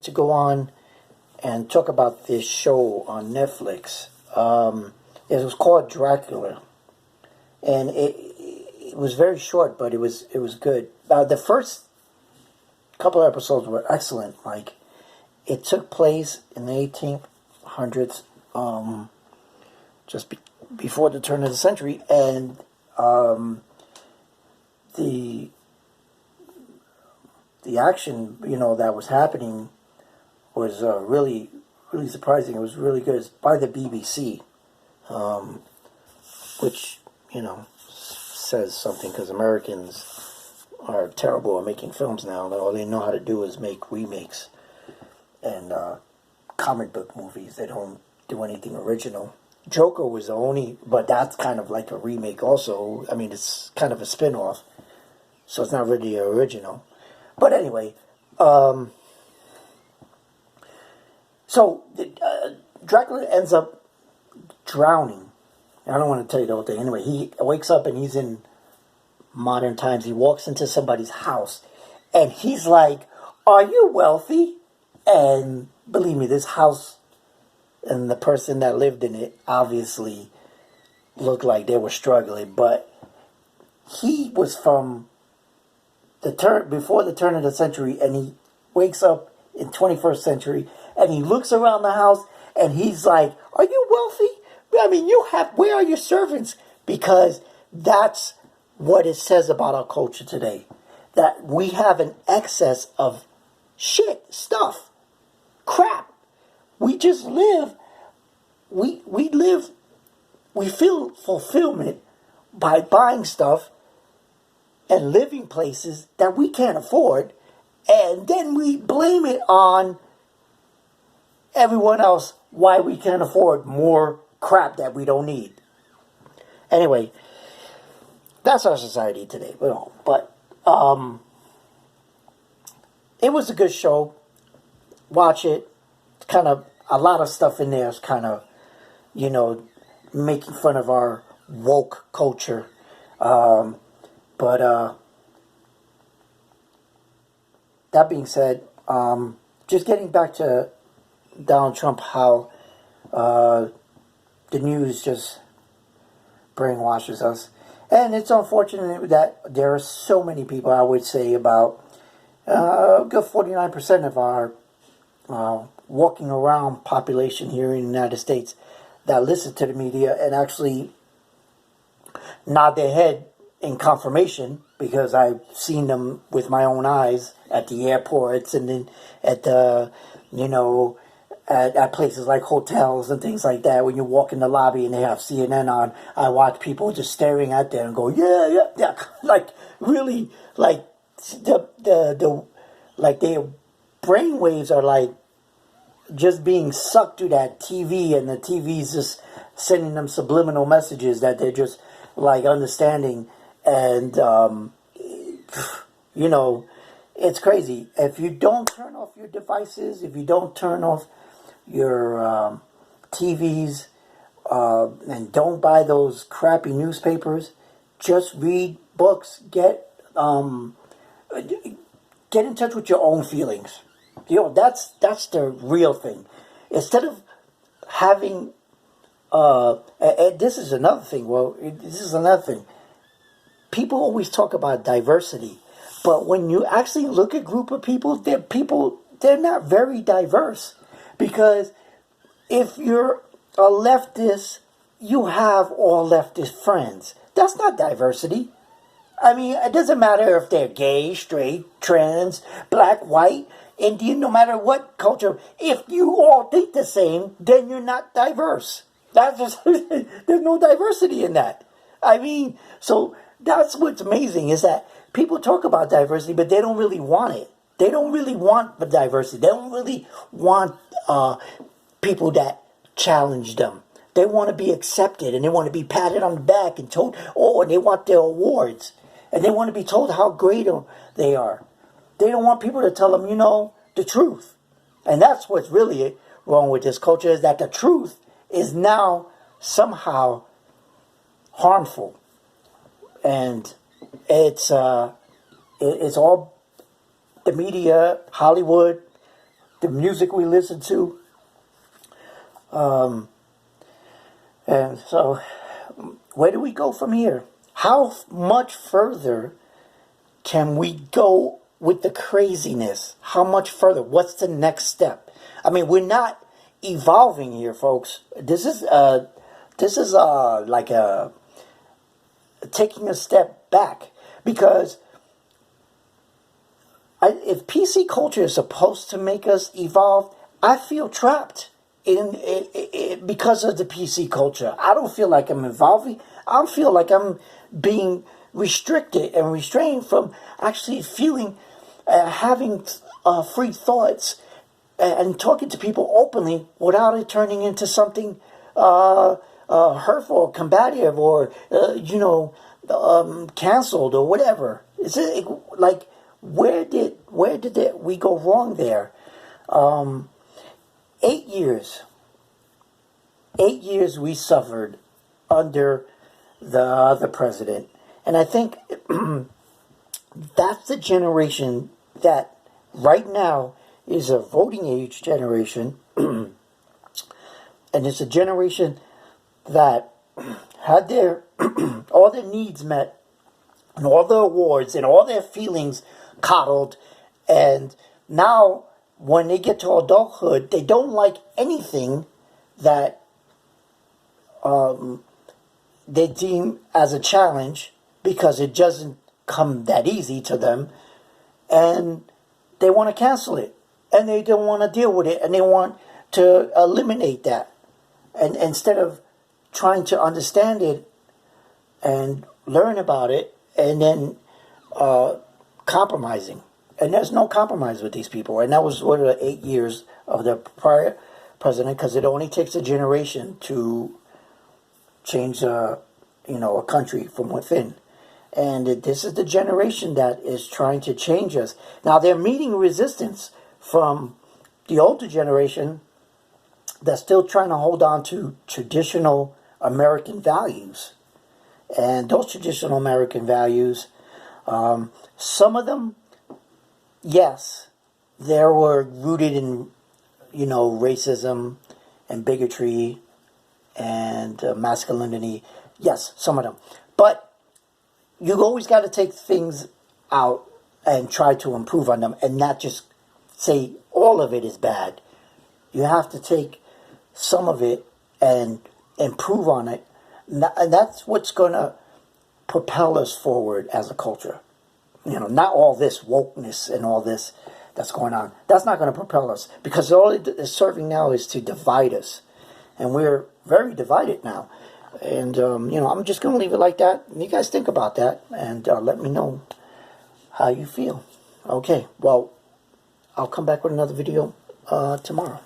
to go on and talk about this show on Netflix. It was called Dracula, and it was very short, but it was good. The first couple of episodes were excellent. Like, it took place in the 1800s, just before the turn of the century, and the action, that was happening was really, really surprising. It was really good. It's by the BBC, which, says something, because Americans are terrible at making films now. All they know how to do is make remakes and comic book movies. They don't do anything original. Joker was the only, but that's kind of like a remake also. I mean, it's kind of a spin-off, so it's not really original. But anyway, so Dracula ends up drowning. I don't want to tell you the whole thing. Anyway, he wakes up and he's in modern times. He walks into somebody's house and he's like, "Are you wealthy?" And believe me, this house and the person that lived in it obviously looked like they were struggling. But he was from before the turn of the century, and he wakes up in 21st century, and he looks around the house, and he's like, "Are you wealthy? I mean, where are your servants?" Because that's what it says about our culture today. That we have an excess of stuff, crap. We just live, we feel fulfillment by buying stuff and living places that we can't afford, and then we blame it on everyone else why we can't afford more crap that we don't need. Anyway, that's our society today. But it was a good show. Watch it. It's kind of a lot of stuff in there is kind of, making fun of our woke culture. But that being said, just getting back to Donald Trump, how the news just brainwashes us. And it's unfortunate that there are so many people, I would say about a good 49% of our walking around population here in the United States that listen to the media and actually nod their head in confirmation, because I've seen them with my own eyes at the airports and then at the, at places like hotels and things like that. When you walk in the lobby and they have CNN on, I watch people just staring at there and go, yeah, like really, like like their brain waves are like just being sucked to that TV, and the TV's just sending them subliminal messages that they're just like understanding. And it's crazy. If you don't turn off your devices, if you don't turn off your TVs, and don't buy those crappy newspapers, just read books. Get in touch with your own feelings. That's the real thing. Instead of having and this is another thing. People always talk about diversity, but when you actually look at a group of people, they're not very diverse. Because if you're a leftist, you have all leftist friends. That's not diversity. I mean, it doesn't matter if they're gay, straight, trans, black, white, Indian, no matter what culture. If you all think the same, then you're not diverse. That's just, there's no diversity in that. I mean, so that's what's amazing, is that people talk about diversity, but they don't really want it. They don't really want the diversity. They don't really want people that challenge them. They want to be accepted, and they want to be patted on the back and told, and they want their awards. And they want to be told how great they are. They don't want people to tell them, the truth. And that's what's really wrong with this culture, is that the truth is now somehow harmful. And it's all the media, Hollywood, the music we listen to. And so, where do we go from here? How much further can we go with the craziness? How much further? What's the next step? I mean, we're not evolving here, folks. This is like a taking a step back, because if PC culture is supposed to make us evolve, I feel trapped in because of the PC culture. I don't feel like I'm evolving. I feel like I'm being restricted and restrained from actually feeling, having free thoughts and talking to people openly without it turning into something hurtful, or combative, or canceled or whatever. Is it like where did we go wrong there? 8 years. 8 years we suffered under the other president. And I think that's the generation that right now is a voting age generation. And it's a generation that had their all their needs met, and all their awards and all their feelings coddled. And now when they get to adulthood, they don't like anything that they deem as a challenge, because it doesn't come that easy to them, and they want to cancel it, and they don't want to deal with it, and they want to eliminate that, and instead of trying to understand it and learn about it, and then compromising. And there's no compromise with these people. And that was what the 8 years of the prior president, because it only takes a generation to change a country from within. And this is the generation that is trying to change us. Now they're meeting resistance from the older generation that's still trying to hold on to traditional American values. And those traditional American values, some of them, yes, they were rooted in, racism and bigotry and masculinity. Yes, some of them. But you always got to take things out and try to improve on them, and not just say all of it is bad. You have to take some of it and improve on it. And that's what's going to propel us forward as a culture. Not all this wokeness and all this that's going on. That's not going to propel us, because all it is serving now is to divide us. And we're very divided now. And, I'm just going to leave it like that. You guys think about that and let me know how you feel. Okay, well, I'll come back with another video tomorrow.